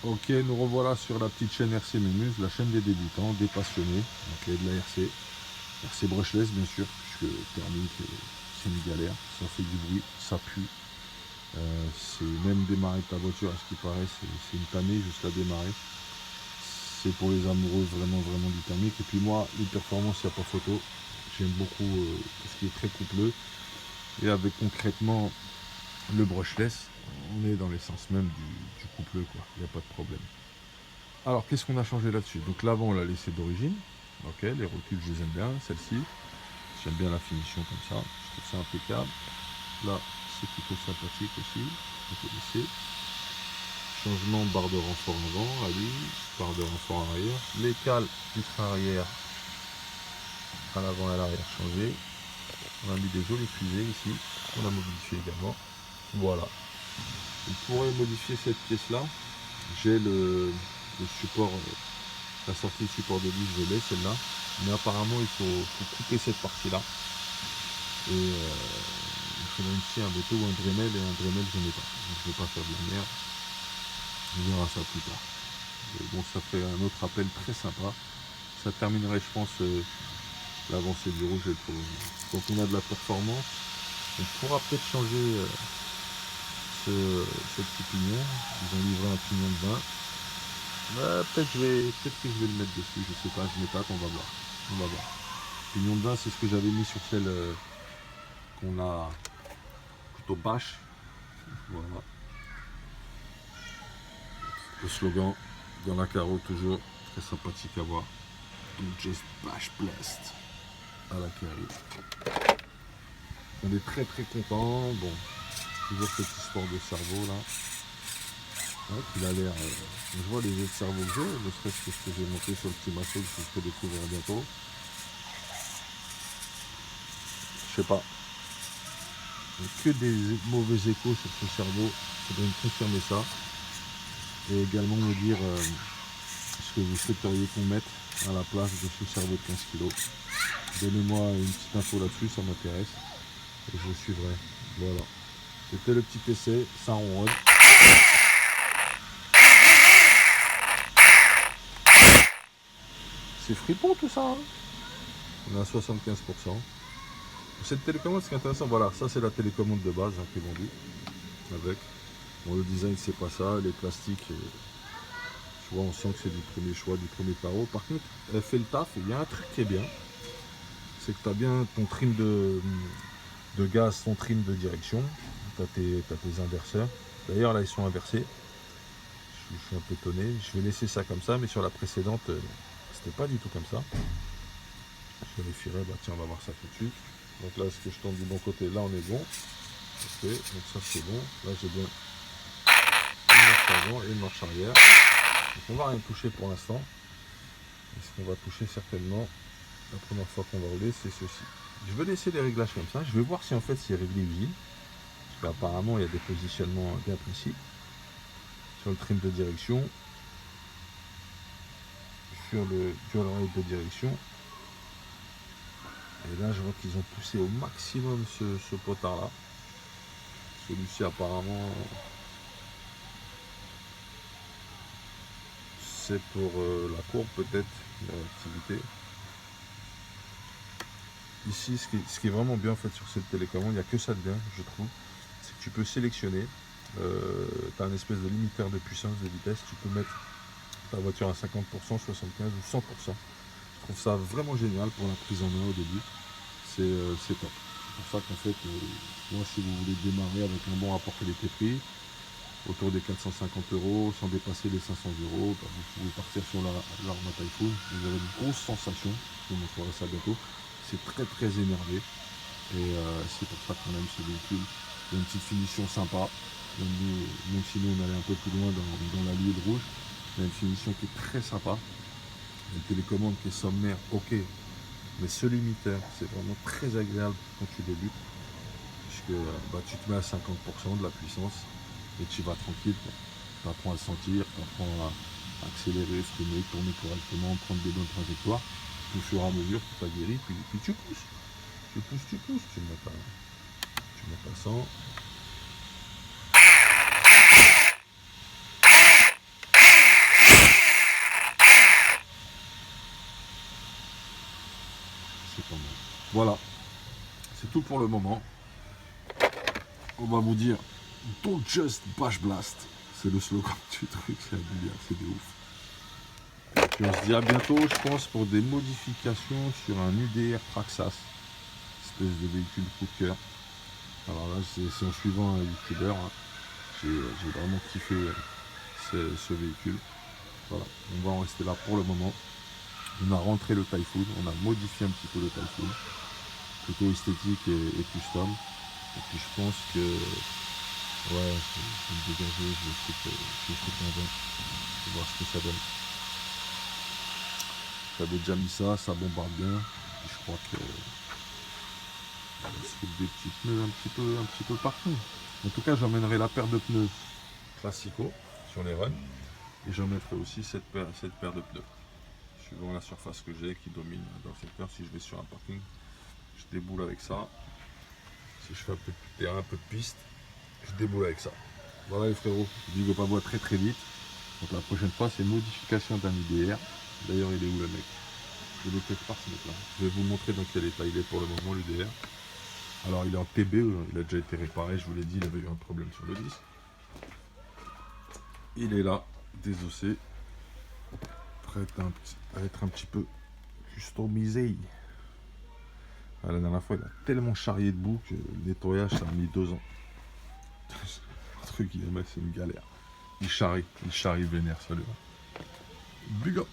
Ok, nous revoilà sur la petite chaîne RC Mémuse, la chaîne des débutants, des passionnés, ok, de la RC brushless bien sûr, puisque thermique, c'est une galère, ça fait du bruit, ça pue, c'est même démarrer ta voiture, à ce qui paraît, c'est une tannée juste à démarrer. C'est pour les amoureux vraiment du thermique. Et puis moi, les performances, il n'y a pas photo. J'aime beaucoup tout ce qui est très coupleux. Et avec concrètement le brushless, on est dans l'essence même du coupleux, quoi. Il n'y a pas de problème. Alors, qu'est-ce qu'on a changé là-dessus? Donc l'avant, on l'a laissé d'origine. Ok, les rotules, je les aime bien, celle-ci. J'aime bien la finition comme ça. Je trouve ça impeccable. Là, c'est plutôt sympathique aussi. On peut laisser. Changement de barre de renfort avant, allez, barre de renfort arrière. Les cales ultra arrière à l'avant et à l'arrière changé. On a mis des jolies fusées ici. On a modifié également. Voilà. On pourrait modifier cette pièce là. J'ai le support, la sortie de support de vis, je l'ai celle-là. Mais apparemment il faut couper cette partie là. Et il faudrait ici un bateau ou un Dremel, et un Dremel je n'ai pas. Donc je ne vais pas faire de la merde. On verra ça plus tard. Et bon, ça fait un autre appel très sympa. Ça terminerait, je pense, l'avancée du rouge et le prolongement. Quand on a de la performance, on pourra peut-être changer ce petit pignon. Ils ont livré un pignon de 20. Peut-être que je vais le mettre dessus, je sais pas, je m'étate, on va voir. On va voir. Pignon de 20, c'est ce que j'avais mis sur celle qu'on a plutôt bâche. Voilà. Le slogan dans la carreau toujours très sympathique à voir. Just bash blessed à la carré. On est très content. Bon, toujours ce petit sport de cerveau là. Ouais, il a l'air. Je vois les jeux de cerveau que j'ai, ne serait-ce que ce que j'ai monté sur le petit masso que je peux découvrir bientôt. Je sais pas. Que des mauvais échos sur ce cerveau. Il faudrait me confirmer ça. Et également me dire ce que vous souhaiteriez qu'on mette à la place de ce cerveau de 15 kg. Donnez-moi une petite info là-dessus, ça m'intéresse. Et je suivrai. Voilà. C'était le petit essai, ça ronronne. C'est fripon tout ça, hein. On est à 75%. Cette télécommande, ce qui est intéressant, voilà, ça c'est la télécommande de base hein, qui est vendue. Avec. Bon, le design, c'est pas ça. Les plastiques, tu vois, on sent que c'est du premier choix, du premier tarot. Par contre, elle fait le taf. Il y a un truc qui est bien. C'est que tu as bien ton trim de gaz, ton trim de direction. Tu as tes inverseurs. D'ailleurs, là, ils sont inversés. Je suis un peu étonné. Je vais laisser ça comme ça, mais sur la précédente, c'était pas du tout comme ça. Je vérifierai, bah tiens, on va voir ça tout de suite. Donc là, est-ce que je tourne du bon côté? Là, on est bon. Ok, donc ça c'est bon. Là, j'ai bien une marche avant et une marche arrière. Donc on va rien toucher pour l'instant. Et ce qu'on va toucher certainement, la première fois qu'on va rouler, c'est ceci. Je vais laisser les réglages comme ça. Je vais voir si en fait c'est réglé usine. Parce qu'apparemment, il y a des positionnements bien précis. Sur le trim de direction. Sur le dual rate de direction. Et là, je vois qu'ils ont poussé au maximum ce potard-là. Celui-ci, apparemment, c'est pour la courbe, peut-être, la réactivité. Ici, ce qui est vraiment bien en fait sur cette télécommande, il n'y a que ça de bien, je trouve. C'est que tu peux sélectionner. Tu as un espèce de limiteur de puissance, de vitesse. Tu peux mettre ta voiture à 50%, 75% ou 100%. Je trouve ça vraiment génial pour la prise en main au début. C'est top. C'est pour ça qu'en fait, moi, si vous voulez démarrer avec un bon rapport qualité-prix, autour des 450 €, sans dépasser les 500 €, bah, vous pouvez partir sur l'Arma Typhoon. Vous avez une grosse sensation, je vous montrerai ça bientôt. C'est très énervé. Et c'est pour ça qu'on aime ce véhicule. Il y a une petite finition sympa. Même si nous on allait un peu plus loin dans la liée de rouge, il y a une finition qui est très sympa. Il y a une télécommande qui est sommaire, ok. Mais ce limiteur, c'est vraiment très agréable quand tu débutes. Puisque bah, tu te mets à 50% de la puissance et tu vas tranquille. Tu apprends à le sentir, tu apprends à accélérer, freiner, tourner correctement, prendre des bonnes trajectoires. Au fur et à mesure, tu t'aguerris, puis tu pousses. Tu pousses, tu ne mets pas 100. Voilà, c'est tout pour le moment. On va vous dire don't just bash blast. C'est le slogan du truc, c'est de ouf. Et puis on se dit à bientôt, je pense, pour des modifications sur un UDR Traxxas, espèce de véhicule coup de cœur. Alors là, c'est en suivant un youtubeur, hein. J'ai vraiment kiffé ce véhicule. Voilà, on va en rester là pour le moment. On a rentré le Typhoon, on a modifié un petit peu le Typhoon, plutôt esthétique et custom. Et puis je pense que ouais, je vais me dégager, je vais foutre en vin, je vais voir ce que ça donne. J'avais déjà mis ça, ça bombarde bien. Et je crois que on va se foutre des petits pneus un petit peu partout. En tout cas, j'emmènerai la paire de pneus classico sur les runs. Et j'en mettrai aussi cette paire de pneus. Suivant la surface que j'ai qui domine dans le secteur, si je vais sur un parking, je déboule avec ça. Si je fais un peu de terrain, un peu de piste, je déboule avec ça. Voilà les frérots, je dis que pas boire très très vite. Donc la prochaine fois, c'est modification d'un IDR. D'ailleurs, il est où le mec? Je l'ai quelque part ce mec là. Je vais vous montrer dans quel état il est pour le moment l'UDR. Alors il est en TB, il a déjà été réparé, je vous l'ai dit, il avait eu un problème sur le disque. Il est là, désossé, prêt à être un petit peu customisé. Ah, la dernière fois, il a tellement charrié debout que le nettoyage, ça a mis 2 ans. Un truc, c'est une galère. Il charrie vénère, celui-là. Big up.